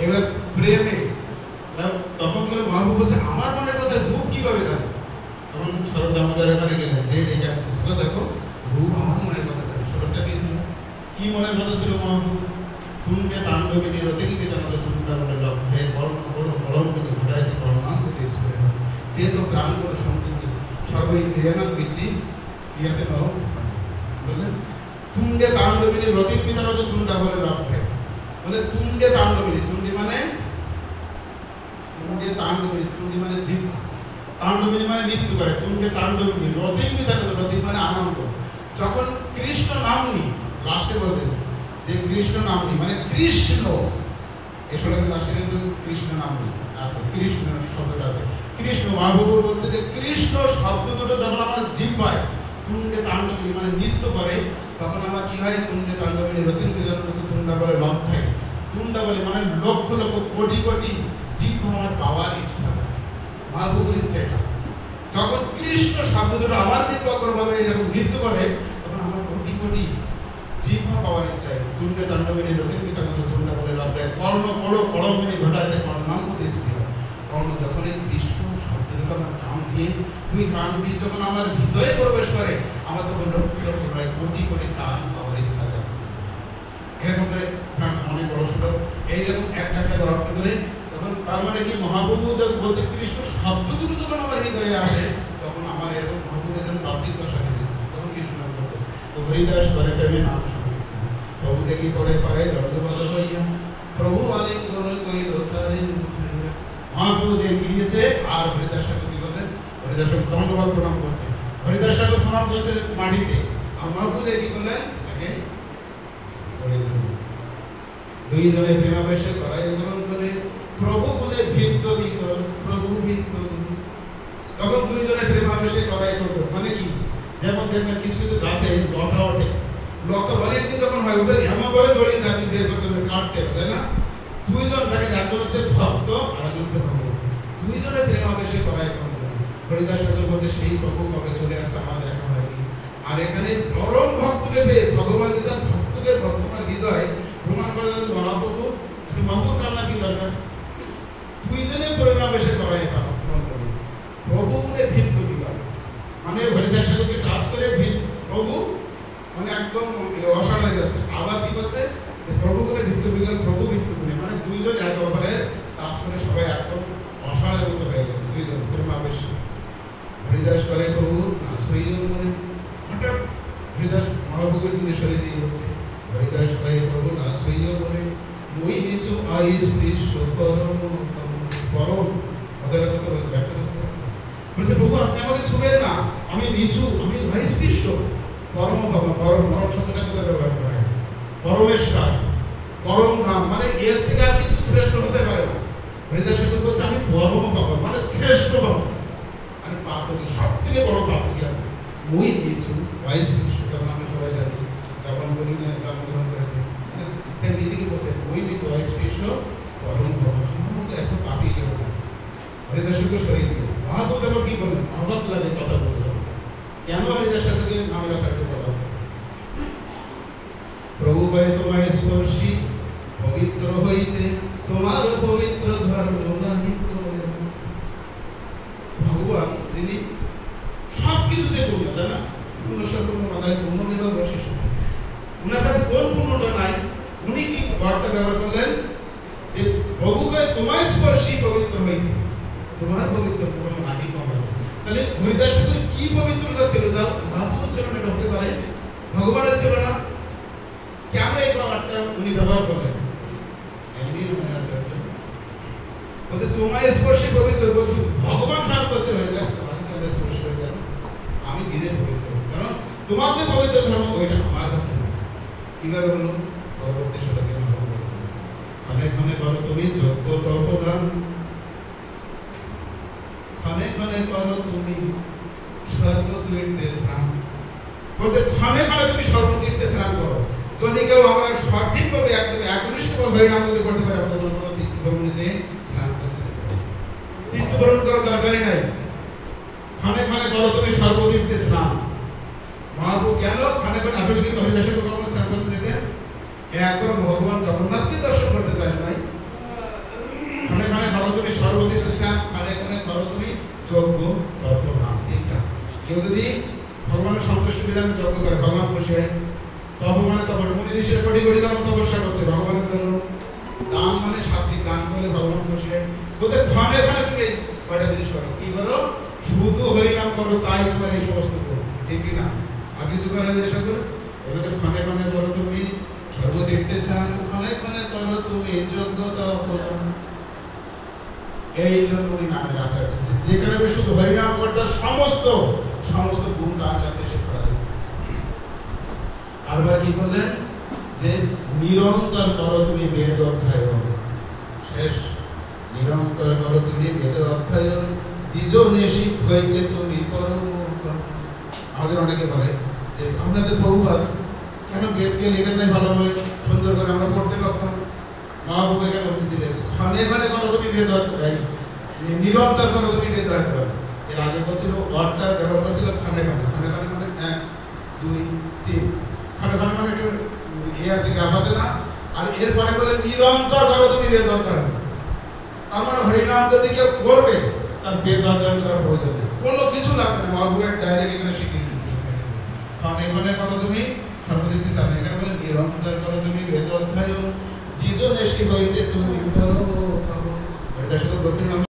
এবার প্রেমে তখন করে মহাপ্রভু বলছে আমার মনের কথা রূপ কিভাবে জানে? তখন শরৎ দামোদর এখানে গেলেন, যে ডেকে আসছে, দেখো রূপ আমার মনের কথা জানে। শরৎটা পেয়েছিল কি মনের কথা ছিল মহাপ্রভু? তুঙ্গে তাণ্ডবিনী রতিকে জানাতো তুঙ্গা বলে লব্ধে কর্ণ বড় কলঙ্ককে ঘটাইতে কর্ণাঙ্কতে স্ফুরে হয় সে তো গ্রাম বড় সংকীর্তি সর্বইন্দ্রিয়ানাং বৃদ্ধি ক্রিয়াতে নহ বললেন তুঙ্গে তাণ্ডবিনী রতির পিতা তো তুঙ্গা বলে লব্ধে বলে তুঙ্গে তাণ্ডবিনী, তুঙ্গি মানে তুঙ্গে তাণ্ডবিনী, তুঙ্গি মানে জিহ্বা, তাণ্ডবিনী মানে নৃত্য করে, তুঙ্গে তাণ্ডবিনী রতির পিতা রতি মানে আনন্দ। যখন কৃষ্ণ নাম নি লাস্টে বলতেন যে কৃষ্ণ নাম নি মানে কৃষ্ণ, এসব লাস্টে কিন্তু কৃষ্ণ নাম নি আছে, কৃষ্ণ শব্দটা আছে। কৃষ্ণ মহাপ্রভু বলছে যে কৃষ্ণ শব্দ দুটো যখন আমার জিহ্বায় তুঙ্গে তাণ্ডবিনী মানে নৃত্য করে, তখন আমার কি হয়? তুঙ্গে তাণ্ডবিনী রতির পিতা তুঙ্গা বলে লব্ধায়, তুঙ্গা বলে মানে লক্ষ লক্ষ কোটি কোটি জিহ্বা আমার পাওয়ার ইচ্ছা। মহাপ্রভুর ইচ্ছা এটা, যখন কৃষ্ণ শব্দ দুটো আমার জিহ্বাগ্রভাবে এরকম নৃত্য করে, তখন আমার কোটি কোটি জিহ্বা পাওয়ার ইচ্ছায় তুঙ্গে তাণ্ডবিনী রতির পিতা তুঙ্গা বলে লব্ধায় কর্ণ বড় কলঙ্কনি ঘটাইতে কর্ণাঙ্ক দেশি হয়। কর্ণ যখন এই কৃষ্ণ শব্দ দুটো আমার কান দিয়ে দুই কান দিয়ে যখন আমার হৃদয়ে প্রবেশ করে, আমার তখন লক্ষ লক্ষ নয় কোটি কোটি টান পাওয়ার ইচ্ছা যায়। এরকম করে অনেক বড় ছোট এইরকম একটা একটা অর্থ করে, তখন তার মানে কি মহাপ্রভু যখন বলছে কৃষ্ণ শব্দ দুটো যখন আমার হৃদয়ে আসে, তখন আমার এরকম মহাপ্রভু যেন বাহ্যিক ভাষা খেতে, তখন কৃষ্ণ নাম করতে তো হরিদাস করে প্রেমে নাম সংকীর্তন প্রভু দেখি করে পায়ে দর্দ বল হইয়া প্রভু আলিঙ্গন কইল তারে মুখাইয়া। মহাপ্রভু যে গিয়েছে আর হরিদাস ঠাকুর কি করলেন? হরিদাস ঠাকুর ধন্যবাদ প্রণাম করছে, হরিদাস ঠাকুর প্রণাম করছে মাটিতে, আর মহাপ্রভু যে কি করলেন? তাকে দুইজনে প্রেমাবেশে করাই গ্রহণ করে প্রভু বলে ভিত্ত বিকল প্রভু ভিত্ত। তখন দুইজনে প্রেমাবেশে করাই করতো মানে কি? যেমন দেখবেন কিছু কিছু গাছে লতা ওঠে, লতা অনেকদিন যখন হয় ওদের এমনভাবে জড়িয়ে আপনি বের করতে হবে, কাটতে হবে, তাই না? দুইজন দেখেন, একজন হচ্ছে ভক্ত আর একজন হচ্ছে ভগবান, দুইজনে প্রেমাবেশে করাই গ্রহণ করে। হরিদাস ঠাকুর বলছে সেই প্রভু কবে চলে আসছে আমার দেখা হয়নি। আর এখানে পরম ভক্তকে পেয়ে ভগবান যে তার ভক্তকে ভক্তমার হৃদয় প্রমাণ করে দেন মহাপ্রভু। মহাপ্রভুর কান্না কি দরকার? দুইজনে প্রেমাবেশে করাই পালন করবে প্রভু বলে ভিত্ত বিবাদ মানে হরিদাস ঠাকুরকে টাচ করে প্রভু মানে একদম অসাড় হয়ে যাচ্ছে। আবার কি করছে? প্রভু বলে ভিত্ত বিকাল প্রভু ভিত্ত গুণে মানে দুইজন এক অপরে টাচ করে সবাই একদম অসাড়ের মতো হয়ে গেছে, দুইজন প্রেমাবেশে। হরিদাস করে প্রভু না সইও মনে, হঠাৎ হরিদাস মহাপ্রভুর দিকে সরে দিয়ে বলছে হরিদাস কয়ে প্রভু না সইও বলে মই নিছু আইস বিশ্ব পরম পরম কথাটা কত ব্যক্ত করতে বলছে প্রভু আপনি আমাকে ছুবেন না, আমি নিছু, আমি আইস বিশ্ব পরম বাবা পরম পরম শব্দটা কথা ব্যবহার করা হয় পরমেশ্বর পরম ধাম মানে এর থেকে আর কিছু শ্রেষ্ঠ হতে পারে না। হরিদাস ঠাকুর বলছে আমি পরম বাবা মানে শ্রেষ্ঠ বাবা, মানে পাতকি সব থেকে বড় পাতকি আমি মই নিছু আইস বিশ্ব, কারণ আমরা সবাই জানি যখন বলি না জন্ম গ্রহণ করেছে তাই নিজেকে বলছে ওই নিচু আইস বিশ্ব পরম বাবা, আমার মতো এত পাপি কেউ না। হরিদাস ঠাকুর সরিয়ে দিল। মহাপ্রভু তখন কি বললেন? অবাক লাগে কথা বলতে হবে, কেন হরিদাস ঠাকুরকে নামের আসারটা বলা হচ্ছে? প্রভু কয়ে তোমায় স্পর্শী পবিত্র হইতে তোমার পবিত্র ধর্ম নাহি। ভগবান তিনি সব কিছুতে পূর্ণ, তাই না? পূর্ণ সম্পূর্ণ মাথায় পূর্ণ বিভাগ বসে উনার কাছে কোন পূর্ণটা নাই? উনি কি ওয়ার্ডটা ব্যবহার করলেন যে প্রভু কয়ে তোমায় স্পর্শী পবিত্র হইতে তোমার পবিত্র ধর্ম নাহি কমা। তাহলে হরিদাস ঠাকুরের কি পবিত্রতা ছিল? যাও মহাপ্রভুর ছিল না, এটা হতে পারে ভগবানের ছিল না, কেন এই ওয়ার্ডটা উনি ব্যবহার করলেন? এমনি বলছে তোমায় স্পর্শী পবিত্র, বলছি ভগবান সার করছে হয়ে যায় তোমাকে কেন স্পর্শী করে যাবে? আমি নিজে পবিত্র, কারণ তোমার যে পবিত্র ধর্ম ওইটা আমার কাছে না। কিভাবে হলো? পরবর্তী শ্লোকে মহাপ্রভু বলেছেন ক্ষণে ক্ষণে করো তুমি যজ্ঞ তপদান, ক্ষণে ক্ষণে করো তুমি সর্বতীর্থে স্নান। বলছে ক্ষণে ক্ষণে তুমি সর্বতীর্থে স্নান করো। যদি কেউ আমরা সঠিকভাবে একদম একনিষ্ঠভাবে হরিনাম যদি করতে পারে, আমাদের কোনো তীর্থভ্রমণে স্নান করতে যেতে হবে, তীর্থভ্রমণ করার দরকারই নাই। ক্ষণে ক্ষণে করো তুমি সর্বতীর্থে স্নান। মহাপ্রভু কেন ক্ষণে ক্ষণে আসলে কি হরিদাসের কখনো স্নান করতে যেতেন? একবার ভগবান জগন্নাথকে দর্শন করতে পারেন নাই, তপ মানে তপস্যা, মুনি ঋষিরা কোটি কোটি জন্ম তপস্যা করছে ভগবানের জন্য। দান মানে সাত্বিক দান করলে ভগবান খুশি হয়। বলছে ক্ষণে ক্ষণে তুমি কয়টা জিনিস করো, কি করো? শুধু হরিনাম করো, তাই তোমার এই সমস্ত করো, ঠিক না? আর কিছু করে দেশে করো, এবার ক্ষণে ক্ষণে করো তুমি সর্বতীর্থে স্নান, ক্ষণে ক্ষণে করো তুমি যোগ্যতা অর্জন। এই জন্য উনি নামের আচার্য, যেখানে শুধু হরিনাম করতে সমস্ত সমস্ত গুণ তার কাছে এসে ধরা যেত। আরবার কি বললেন? যে নিরন্তর করো তুমি বেদ অধ্যয়ন, শেষ নিরন্তর করো তুমি বেদ অধ্যয়ন, দ্বিজনে শিখ হইতে তুমি করো। আমাদের অনেকে বলে যে আপনাদের প্রভুপাদ কেন বেদকে লেখেন নাই ভালোভাবে সুন্দর করে আমরা পড়তে পারতাম, মহাপ্রভু কেন হতে দিলেন? ক্ষণে ক্ষণে করো তুমি বেদ অধ্যয়ন, নিরন্তর করো তুমি বেদ অধ্যয়ন। এর আগে বলছিল অর্থটা ব্যবহার করছিল ক্ষণে ক্ষণে, ক্ষণে ক্ষণে মানে 1 2 3, ক্ষণে ক্ষণে মানে একটু ইয়ে আছে, গ্রাফ আছে না? আর এরপরে বলে নিরন্তর করো তুমি বেদ অধ্যয়ন। তার মানে হরিনাম যদি কেউ করবে তার বেদ অধ্যয়ন করার প্রয়োজন নেই, কোনো কিছু লাগবে না, মহাপ্রভুর ডাইরেক্ট এখানে শিখিয়ে দিয়েছে। ক্ষণে ক্ষণে করো তুমি সর্বতীর্থে স্নান, এখানে বলে নিরন্তর করো তুমি বেদ অধ্যয়ন, দ্বিজনে শিখ হইতে তুমি করো। এটা শুধু বলছিলাম